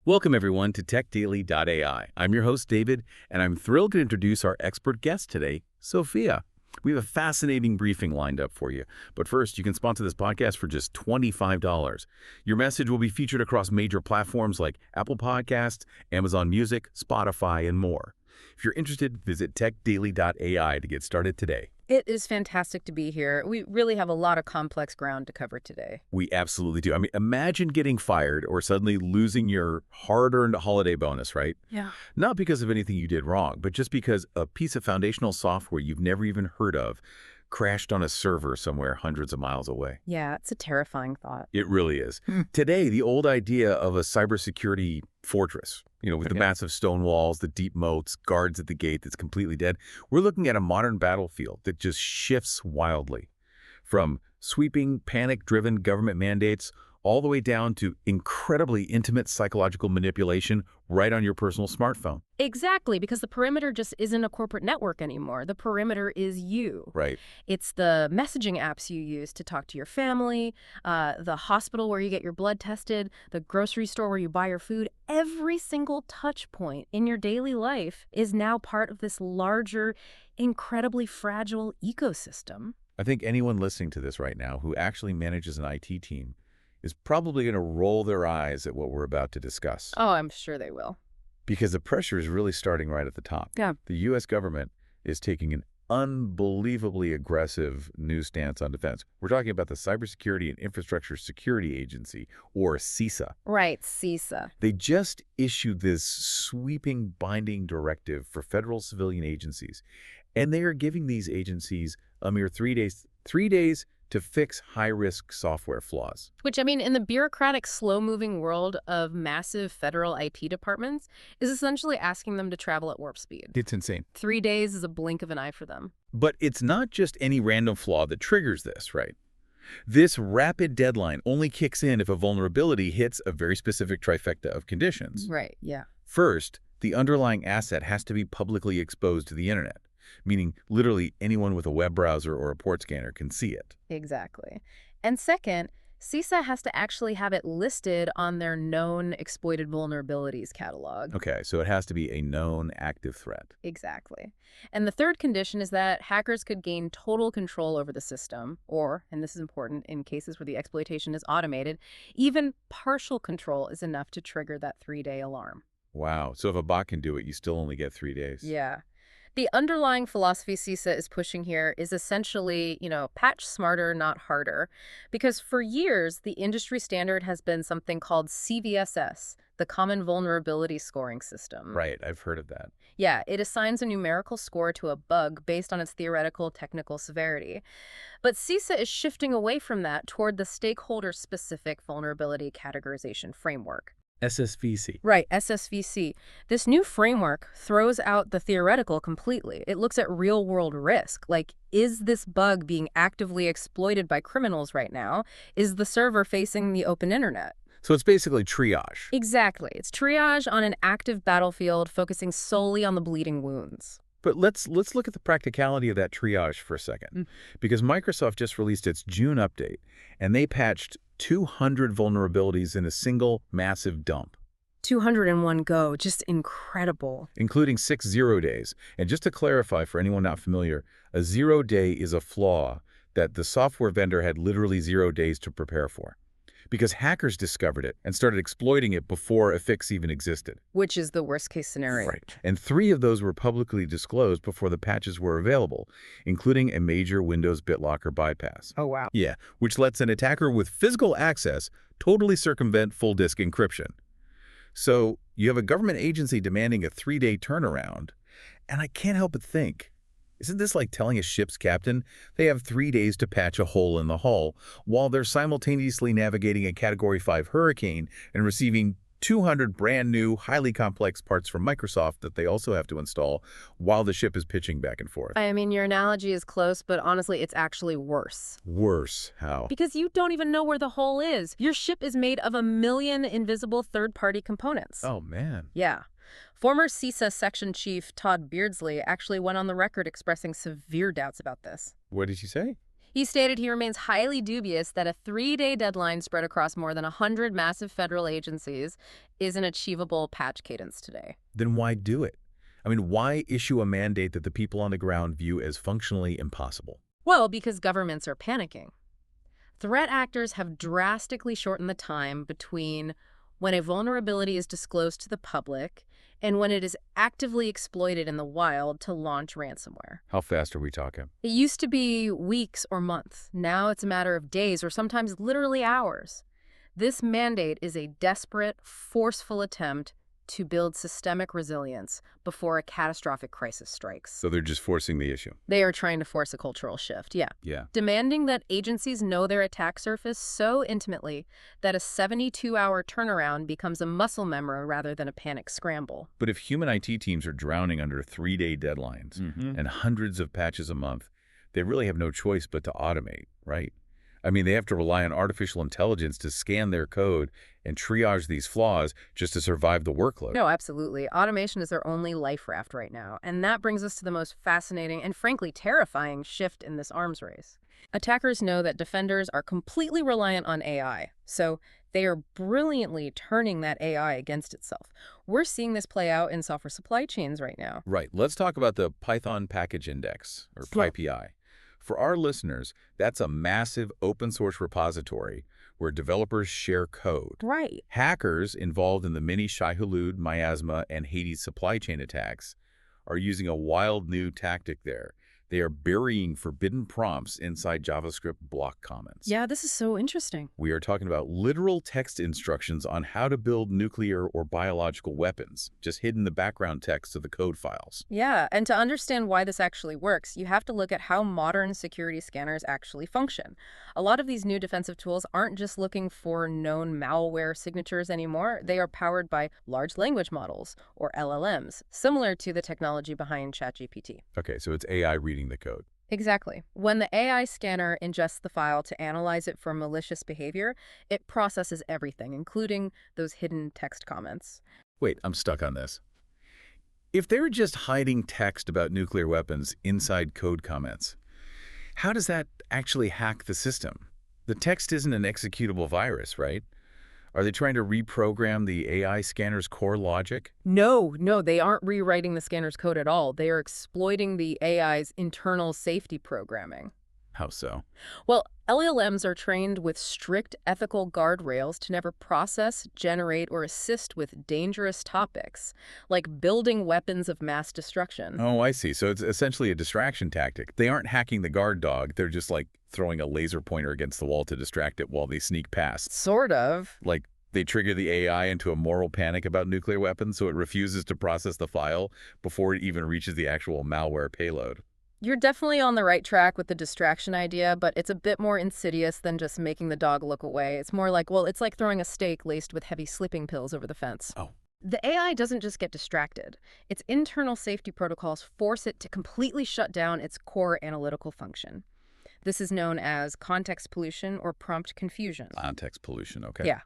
Welcome, everyone, to TechDaily.ai. I'm your host, David, and I'm thrilled to introduce our expert guest today, Sophia. We have a fascinating briefing lined up for you. But first, you can sponsor this podcast for just $25. Your message will be featured across major platforms like Apple Podcasts, Amazon Music, Spotify, and more. If you're interested, visit TechDaily.ai to get started today. It is fantastic to be here. We really have a lot of complex ground to cover today. We absolutely do. I mean, imagine getting fired or suddenly losing your hard-earned holiday bonus, right? Yeah. Not because of anything you did wrong, but just because a piece of foundational software you've never even heard of crashed on a server somewhere hundreds of miles away. Yeah, it's a terrifying thought. It really is. Today, the old idea of a cybersecurity fortress, with the massive stone walls, the deep moats, guards at the gate that's completely dead, we're looking at a modern battlefield that just shifts wildly. From sweeping, panic-driven government mandates all the way down to incredibly intimate psychological manipulation right on your personal smartphone. Exactly, because the perimeter just isn't a corporate network anymore. The perimeter is you. Right. It's the messaging apps you use to talk to your family, the hospital where you get your blood tested, the grocery store where you buy your food. Every single touch point in your daily life is now part of this larger, incredibly fragile ecosystem. I think anyone listening to this right now who actually manages an IT team is probably going to roll their eyes at what we're about to discuss. Oh, I'm sure they will. Because the pressure is really starting right at the top. Yeah. The U.S. government is taking an unbelievably aggressive new stance on defense. We're talking about the Cybersecurity and Infrastructure Security Agency, or CISA. Right, CISA. They just issued this sweeping binding directive for federal civilian agencies, and they are giving these agencies a mere 3 days to fix high-risk software flaws. Which, I mean, in the bureaucratic, slow-moving world of massive federal IT departments, is essentially asking them to travel at warp speed. It's insane. 3 days is a blink of an eye for them. But it's not just any random flaw that triggers this, right? This rapid deadline only kicks in if a vulnerability hits a very specific trifecta of conditions. Right, yeah. First, the underlying asset has to be publicly exposed to the internet, meaning literally anyone with a web browser or a port scanner can see it. Exactly. And second, CISA has to actually have it listed on their known exploited vulnerabilities catalog. Okay, so it has to be a known active threat. Exactly. And the third condition is that hackers could gain total control over the system, or, and this is important in cases where the exploitation is automated, even partial control is enough to trigger that 3-day alarm. Wow, so if a bot can do it, you still only get 3 days. Yeah. The underlying philosophy CISA is pushing here is essentially, patch smarter, not harder. Because for years, the industry standard has been something called CVSS, the Common Vulnerability Scoring System. Right, I've heard of that. Yeah, it assigns a numerical score to a bug based on its theoretical technical severity. But CISA is shifting away from that toward the stakeholder-specific vulnerability categorization framework. SSVC. Right, SSVC. This new framework throws out the theoretical completely. It looks at real-world risk. Like, is this bug being actively exploited by criminals right now? Is the server facing the open internet? So it's basically triage. Exactly. It's triage on an active battlefield, focusing solely on the bleeding wounds. But let's look at the practicality of that triage for a second. Because Microsoft just released its June update, and they patched 200 vulnerabilities in a single massive dump. 201 go, just incredible. Including 6 0 days. And just to clarify for anyone not familiar, a 0 day is a flaw that the software vendor had literally 0 days to prepare for. Because hackers discovered it and started exploiting it before a fix even existed. Which is the worst-case scenario. Right. And 3 of those were publicly disclosed before the patches were available, including a major Windows BitLocker bypass. Oh, wow. Yeah, which lets an attacker with physical access totally circumvent full disk encryption. So you have a government agency demanding a 3-day turnaround, and I can't help but think, isn't this like telling a ship's captain they have 3 days to patch a hole in the hull while they're simultaneously navigating a Category 5 hurricane and receiving 200 brand new, highly complex parts from Microsoft that they also have to install while the ship is pitching back and forth? I mean, your analogy is close, but honestly, it's actually worse. Worse? How? Because you don't even know where the hole is. Your ship is made of 1 million invisible third-party components. Oh, man. Yeah. Former CISA Section Chief Todd Beardsley actually went on the record expressing severe doubts about this. What did she say? He stated he remains highly dubious that a 3-day deadline spread across more than 100 massive federal agencies is an achievable patch cadence today. Then why do it? I mean, why issue a mandate that the people on the ground view as functionally impossible? Well, because governments are panicking. Threat actors have drastically shortened the time between when a vulnerability is disclosed to the public and when it is actively exploited in the wild to launch ransomware. How fast are we talking? It used to be weeks or months. Now it's a matter of days or sometimes literally hours. This mandate is a desperate, forceful attempt to build systemic resilience before a catastrophic crisis strikes. So they're just forcing the issue. They are trying to force a cultural shift, yeah. Yeah. Demanding that agencies know their attack surface so intimately that a 72-hour turnaround becomes a muscle memory rather than a panic scramble. But if human IT teams are drowning under 3-day deadlines and hundreds of patches a month, they really have no choice but to automate, right? I mean, they have to rely on artificial intelligence to scan their code and triage these flaws just to survive the workload. No, absolutely. Automation is their only life raft right now. And that brings us to the most fascinating and frankly terrifying shift in this arms race. Attackers know that defenders are completely reliant on AI, so they are brilliantly turning that AI against itself. We're seeing this play out in software supply chains right now. Right. Let's talk about the Python Package Index, or PyPI. For our listeners, that's a massive open-source repository where developers share code. Right. Hackers involved in the many Shai-Hulud, Miasma, and Hades supply chain attacks are using a wild new tactic there. They are burying forbidden prompts inside JavaScript block comments. Yeah, this is so interesting. We are talking about literal text instructions on how to build nuclear or biological weapons, just hidden in the background text of the code files. Yeah, and to understand why this actually works, you have to look at how modern security scanners actually function. A lot of these new defensive tools aren't just looking for known malware signatures anymore. They are powered by large language models, or LLMs, similar to the technology behind ChatGPT. Okay, so it's AI reading the code. Exactly. When the AI scanner ingests the file to analyze it for malicious behavior, it processes everything, including those hidden text comments. Wait, I'm stuck on this. If they're just hiding text about nuclear weapons inside code comments, how does that actually hack the system? The text isn't an executable virus, right? Are they trying to reprogram the AI scanner's core logic? No, they aren't rewriting the scanner's code at all. They are exploiting the AI's internal safety programming. How so? Well, LLMs are trained with strict ethical guardrails to never process, generate, or assist with dangerous topics, like building weapons of mass destruction. Oh, I see. So it's essentially a distraction tactic. They aren't hacking the guard dog. They're just like throwing a laser pointer against the wall to distract it while they sneak past. Sort of. Like they trigger the AI into a moral panic about nuclear weapons, so it refuses to process the file before it even reaches the actual malware payload. You're definitely on the right track with the distraction idea, but it's a bit more insidious than just making the dog look away. It's more like, well, it's like throwing a steak laced with heavy sleeping pills over the fence. Oh. The AI doesn't just get distracted. Its internal safety protocols force it to completely shut down its core analytical function. This is known as context pollution or prompt confusion. Context pollution, okay. Yeah.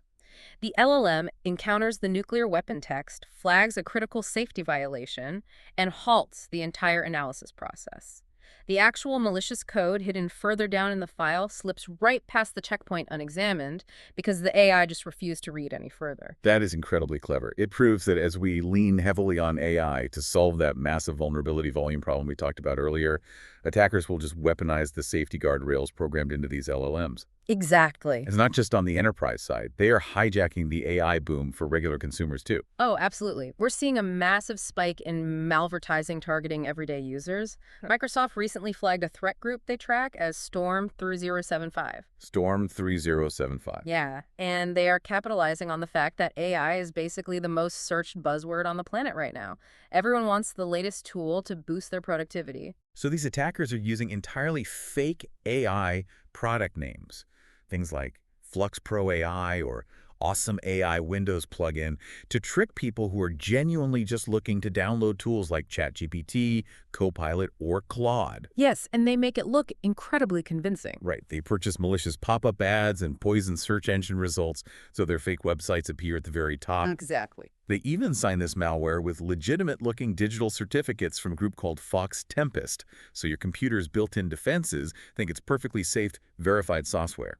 The LLM encounters the nuclear weapon text, flags a critical safety violation, and halts the entire analysis process. The actual malicious code hidden further down in the file slips right past the checkpoint unexamined because the AI just refused to read any further. That is incredibly clever. It proves that as we lean heavily on AI to solve that massive vulnerability volume problem we talked about earlier, attackers will just weaponize the safety guardrails programmed into these LLMs. Exactly. It's not just on the enterprise side. They are hijacking the AI boom for regular consumers, too. Oh, absolutely. We're seeing a massive spike in malvertising targeting everyday users. Microsoft recently flagged a threat group they track as Storm 3075. Storm 3075. Yeah, and they are capitalizing on the fact that AI is basically the most searched buzzword on the planet right now. Everyone wants the latest tool to boost their productivity. So these attackers are using entirely fake AI product names. Things like Flux Pro AI or awesome AI Windows plugin to trick people who are genuinely just looking to download tools like ChatGPT, Copilot, or Claude. Yes, and they make it look incredibly convincing. Right, they purchase malicious pop-up ads and poison search engine results so their fake websites appear at the very top. Exactly. They even sign this malware with legitimate-looking digital certificates from a group called Fox Tempest, so your computer's built-in defenses think it's perfectly safe, verified software.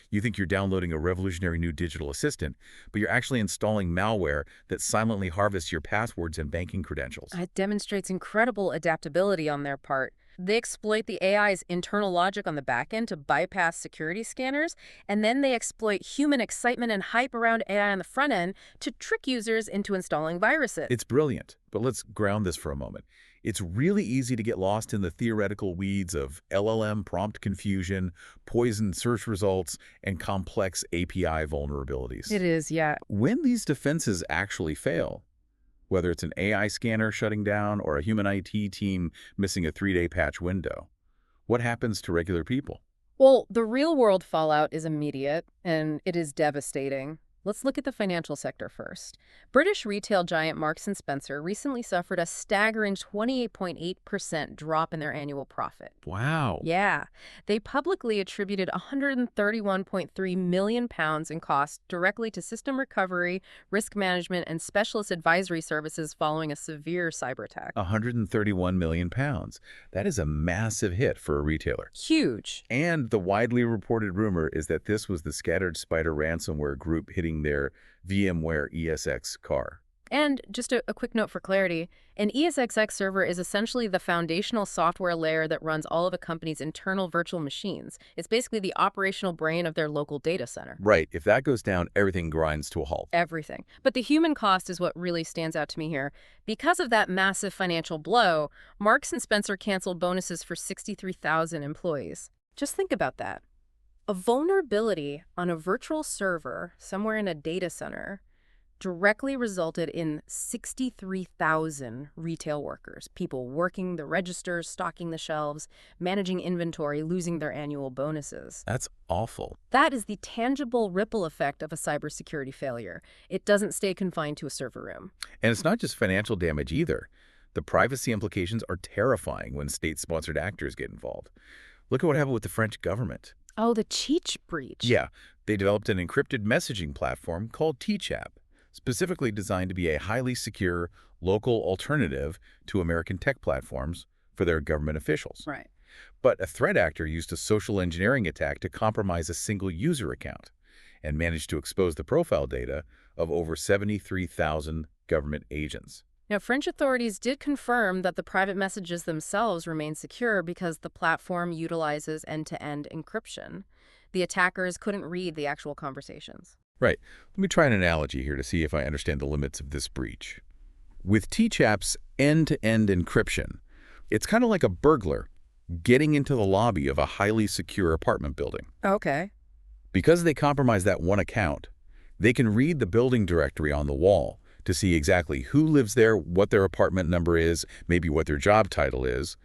You think you're downloading a revolutionary new digital assistant, but you're actually installing malware that silently harvests your passwords and banking credentials. It demonstrates incredible adaptability on their part. They exploit the AI's internal logic on the back end to bypass security scanners, and then they exploit human excitement and hype around AI on the front end to trick users into installing viruses. It's brilliant, but let's ground this for a moment. It's really easy to get lost in the theoretical weeds of LLM prompt confusion, poisoned search results, and complex API vulnerabilities. It is, yeah. When these defenses actually fail, whether it's an AI scanner shutting down or a human IT team missing a 3-day patch window, what happens to regular people? Well, the real-world fallout is immediate, and it is devastating. Let's look at the financial sector first. British retail giant Marks & Spencer recently suffered a staggering 28.8% drop in their annual profit. Wow. Yeah, they publicly attributed £131.3 million in costs directly to system recovery, risk management, and specialist advisory services following a severe cyber attack. £131 million. That is a massive hit for a retailer. Huge. And the widely reported rumor is that this was the Scattered Spider ransomware group hitting their VMware ESX car. And just a quick note for clarity, an ESXi server is essentially the foundational software layer that runs all of a company's internal virtual machines. It's basically the operational brain of their local data center. Right. If that goes down, everything grinds to a halt. Everything. But the human cost is what really stands out to me here. Because of that massive financial blow, Marks & Spencer canceled bonuses for 63,000 employees. Just think about that. A vulnerability on a virtual server somewhere in a data center directly resulted in 63,000 retail workers, people working the registers, stocking the shelves, managing inventory, losing their annual bonuses. That's awful. That is the tangible ripple effect of a cybersecurity failure. It doesn't stay confined to a server room. And it's not just financial damage either. The privacy implications are terrifying when state-sponsored actors get involved. Look at what happened with the French government. Oh, the Cheech breach. Yeah, they developed an encrypted messaging platform called TChap, specifically designed to be a highly secure, local alternative to American tech platforms for their government officials. Right. But a threat actor used a social engineering attack to compromise a single user account and managed to expose the profile data of over 73,000 government agents. Now, French authorities did confirm that the private messages themselves remain secure because the platform utilizes end-to-end encryption. The attackers couldn't read the actual conversations. Right. Let me try an analogy here to see if I understand the limits of this breach. With TChap's end-to-end encryption, it's kind of like a burglar getting into the lobby of a highly secure apartment building. Okay. Because they compromise that one account, they can read the building directory on the wall to see exactly who lives there, what their apartment number is, maybe what their job title is,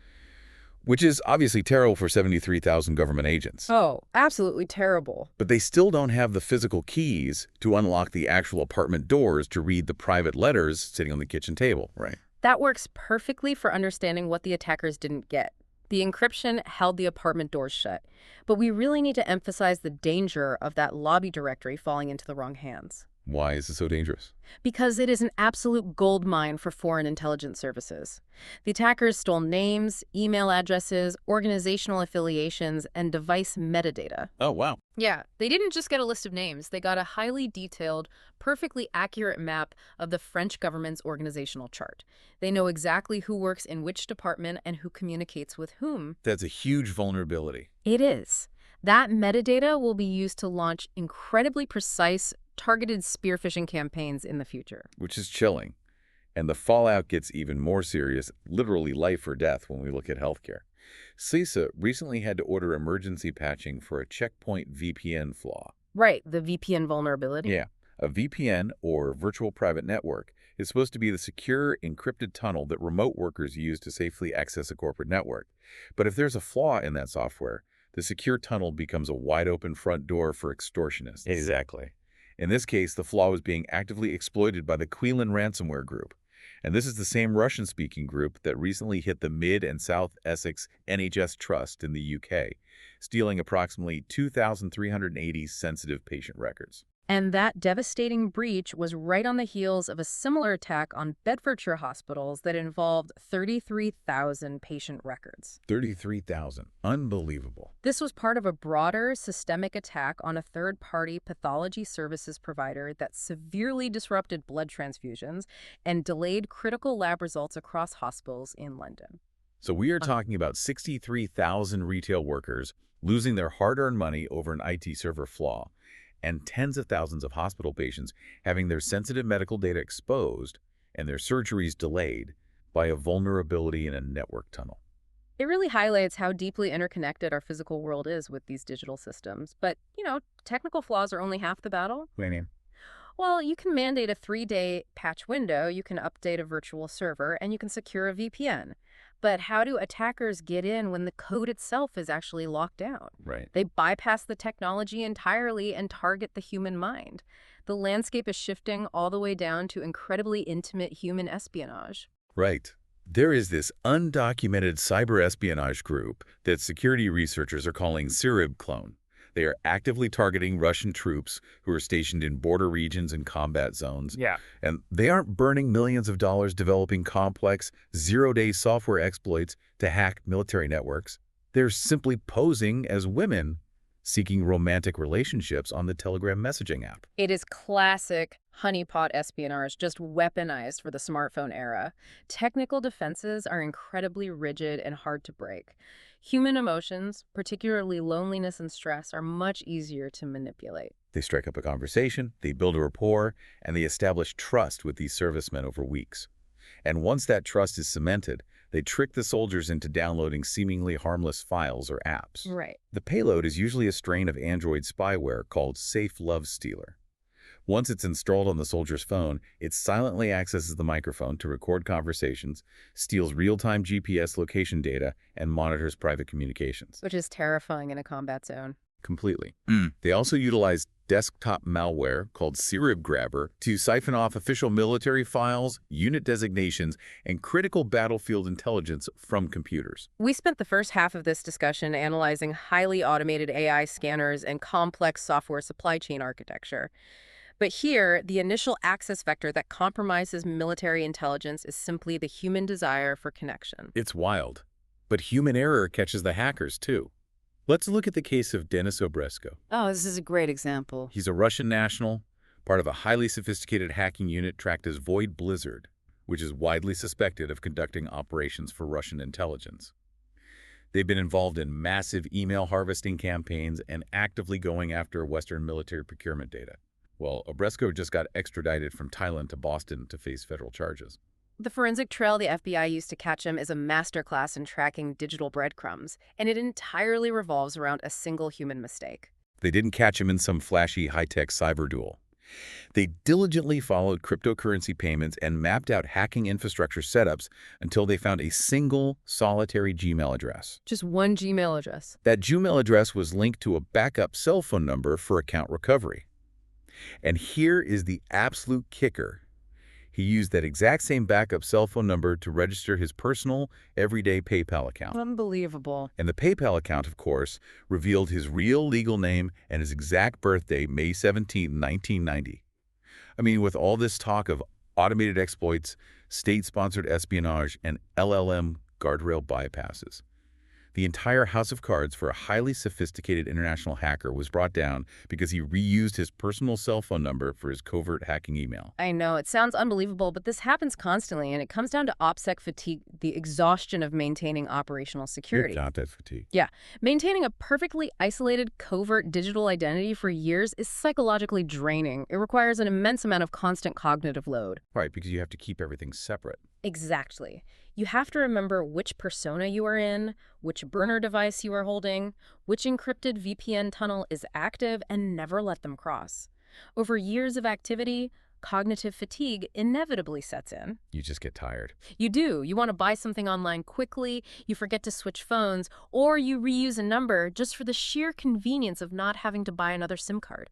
which is obviously terrible for 73,000 government agents. Oh, absolutely terrible. But they still don't have the physical keys to unlock the actual apartment doors to read the private letters sitting on the kitchen table, right? That works perfectly for understanding what the attackers didn't get. The encryption held the apartment doors shut. But we really need to emphasize the danger of that lobby directory falling into the wrong hands. Why is it so dangerous? Because it is an absolute goldmine for foreign intelligence services. The attackers stole names, email addresses, organizational affiliations, and device metadata. Oh, wow. Yeah, they didn't just get a list of names. They got a highly detailed, perfectly accurate map of the French government's organizational chart. They know exactly who works in which department and who communicates with whom. That's a huge vulnerability. It is. That metadata will be used to launch incredibly precise, targeted spear phishing campaigns in the future. Which is chilling. And the fallout gets even more serious, literally life or death when we look at healthcare. CISA recently had to order emergency patching for a checkpoint VPN flaw. Right, the VPN vulnerability. Yeah, a VPN, or virtual private network, is supposed to be the secure, encrypted tunnel that remote workers use to safely access a corporate network. But if there's a flaw in that software, the secure tunnel becomes a wide-open front door for extortionists. Exactly. In this case, the flaw was being actively exploited by the Quilin ransomware group. And this is the same Russian-speaking group that recently hit the Mid and South Essex NHS Trust in the UK, stealing approximately 2,380 sensitive patient records. And that devastating breach was right on the heels of a similar attack on Bedfordshire hospitals that involved 33,000 patient records. 33,000. Unbelievable. This was part of a broader systemic attack on a third-party pathology services provider that severely disrupted blood transfusions and delayed critical lab results across hospitals in London. So we are talking about 63,000 retail workers losing their hard-earned money over an IT server flaw, and tens of thousands of hospital patients having their sensitive medical data exposed and their surgeries delayed by a vulnerability in a network tunnel. It really highlights how deeply interconnected our physical world is with these digital systems. But, technical flaws are only half the battle. What do you mean? Well, you can mandate a 3-day patch window, you can update a virtual server, and you can secure a VPN. But how do attackers get in when the code itself is actually locked down? Right. They bypass the technology entirely and target the human mind. The landscape is shifting all the way down to incredibly intimate human espionage. Right. There is this undocumented cyber espionage group that security researchers are calling CISA clone. They are actively targeting Russian troops who are stationed in border regions and combat zones. Yeah. And they aren't burning millions of dollars developing complex, zero-day software exploits to hack military networks. They're simply posing as women seeking romantic relationships on the Telegram messaging app. It is classic honeypot espionage, just weaponized for the smartphone era. Technical defenses are incredibly rigid and hard to break. Human emotions, particularly loneliness and stress, are much easier to manipulate. They strike up a conversation, they build a rapport, and they establish trust with these servicemen over weeks. And once that trust is cemented, they trick the soldiers into downloading seemingly harmless files or apps. Right. The payload is usually a strain of Android spyware called Safe Love Stealer. Once it's installed on the soldier's phone, it silently accesses the microphone to record conversations, steals real-time GPS location data, and monitors private communications. Which is terrifying in a combat zone. Completely. They also utilize desktop malware called Sirib Grabber to siphon off official military files, unit designations, and critical battlefield intelligence from computers. We spent the first half of this discussion analyzing highly automated AI scanners and complex software supply chain architecture. But here, the initial access vector that compromises military intelligence is simply the human desire for connection. It's wild. But human error catches the hackers, too. Let's look at the case of Denis Obresko. Oh, this is a great example. He's a Russian national, part of a highly sophisticated hacking unit tracked as Void Blizzard, which is widely suspected of conducting operations for Russian intelligence. They've been involved in massive email harvesting campaigns and actively going after Western military procurement data. Well, Obresko just got extradited from Thailand to Boston to face federal charges. The forensic trail the FBI used to catch him is a masterclass in tracking digital breadcrumbs, and it entirely revolves around a single human mistake. They didn't catch him in some flashy high-tech cyber duel. They diligently followed cryptocurrency payments and mapped out hacking infrastructure setups until they found a single, solitary Gmail address. Just one Gmail address. That Gmail address was linked to a backup cell phone number for account recovery. And here is the absolute kicker. He used that exact same backup cell phone number to register his personal, everyday PayPal account. Unbelievable. And the PayPal account, of course, revealed his real legal name and his exact birthday, May 17, 1990. I mean, with all this talk of automated exploits, state-sponsored espionage, and LLM guardrail bypasses, the entire house of cards for a highly sophisticated international hacker was brought down because he reused his personal cell phone number for his covert hacking email. I know, it sounds unbelievable, but this happens constantly, and it comes down to OPSEC fatigue, the exhaustion of maintaining operational security. Content fatigue. Yeah. Maintaining a perfectly isolated, covert digital identity for years is psychologically draining. It requires an immense amount of constant cognitive load. Right, because you have to keep everything separate. Exactly. You have to remember which persona you are in, which burner device you are holding, which encrypted VPN tunnel is active, and never let them cross. Over years of activity, cognitive fatigue inevitably sets in. You just get tired. You do. You want to buy something online quickly, you forget to switch phones, or you reuse a number just for the sheer convenience of not having to buy another SIM card.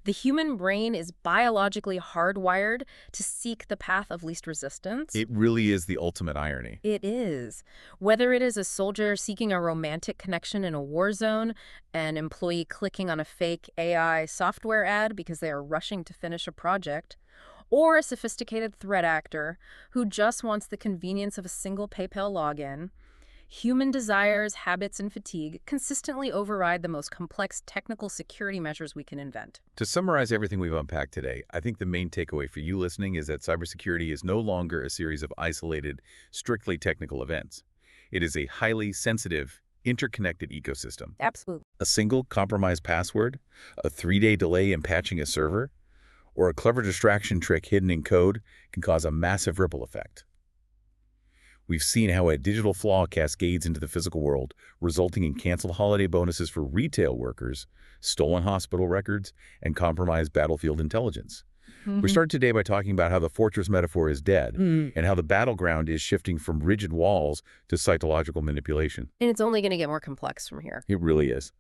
The human brain is biologically hardwired to seek the path of least resistance. It really is the ultimate irony. It is. Whether it is a soldier seeking a romantic connection in a war zone, an employee clicking on a fake AI software ad because they are rushing to finish a project, or a sophisticated threat actor who just wants the convenience of a single PayPal login, human desires, habits, and fatigue consistently override the most complex technical security measures we can invent. To summarize everything we've unpacked today, I think the main takeaway for you listening is that cybersecurity is no longer a series of isolated, strictly technical events. It is a highly sensitive, interconnected ecosystem. Absolutely. A single compromised password, a 3-day delay in patching a server, or a clever distraction trick hidden in code can cause a massive ripple effect. We've seen how a digital flaw cascades into the physical world, resulting in canceled holiday bonuses for retail workers, stolen hospital records, and compromised battlefield intelligence. We started today by talking about how the fortress metaphor is dead and how the battleground is shifting from rigid walls to psychological manipulation. And it's only going to get more complex from here. It really is.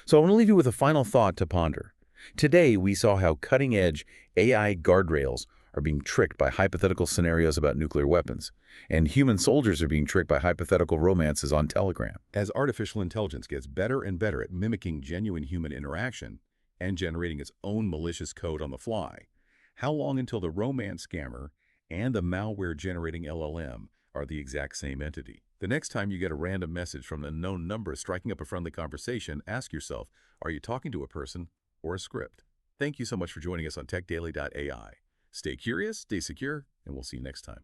So I want to leave you with a final thought to ponder. Today, we saw how cutting-edge AI guardrails are being tricked by hypothetical scenarios about nuclear weapons, and human soldiers are being tricked by hypothetical romances on Telegram. As artificial intelligence gets better and better at mimicking genuine human interaction and generating its own malicious code on the fly, how long until the romance scammer and the malware-generating LLM are the exact same entity? The next time you get a random message from an unknown number striking up a friendly conversation, ask yourself, are you talking to a person or a script? Thank you so much for joining us on TechDaily.ai. Stay curious, stay secure, and we'll see you next time.